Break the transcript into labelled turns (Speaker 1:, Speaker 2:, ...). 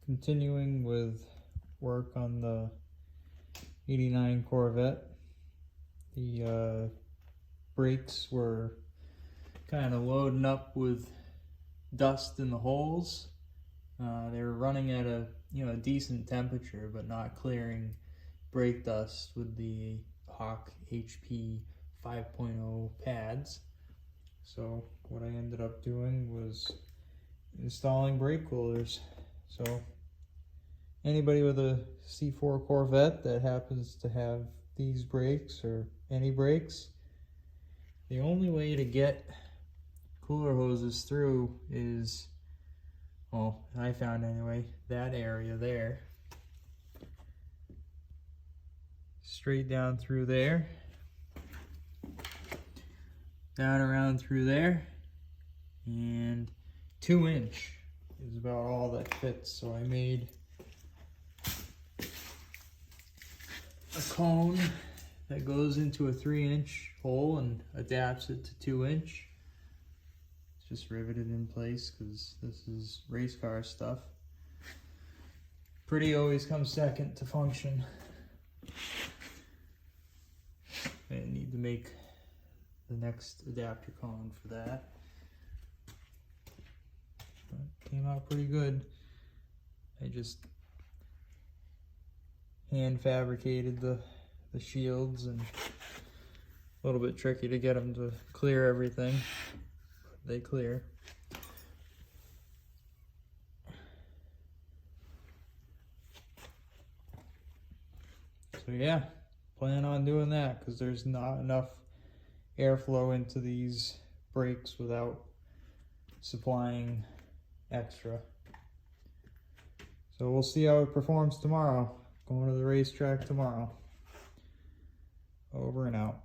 Speaker 1: Continuing with work on the 89 Corvette. The brakes were kind of loading up with dust in the holes. They were running at a decent temperature, but not clearing brake dust with the Hawk HP 5.0 pads. So what I ended up doing was installing brake coolers. So anybody with a C4 Corvette that happens to have these brakes or any brakes, the only way to get cooler hoses through is, well, I found anyway, that area there. Straight down through there. Down around through there. And 2-inch is about all that fits. So I made a cone that goes into a 3-inch hole and adapts it to 2-inch. It's just riveted in place because this is race car stuff. Pretty always comes second to function. I need to make the next adapter cone for that. But came out pretty good. I just hand fabricated the shields, and a little bit tricky to get them to clear everything, but they clear. So yeah, plan on doing that because there's not enough airflow into these brakes without supplying extra. So we'll see how it performs tomorrow. Going to the racetrack tomorrow. Over and out.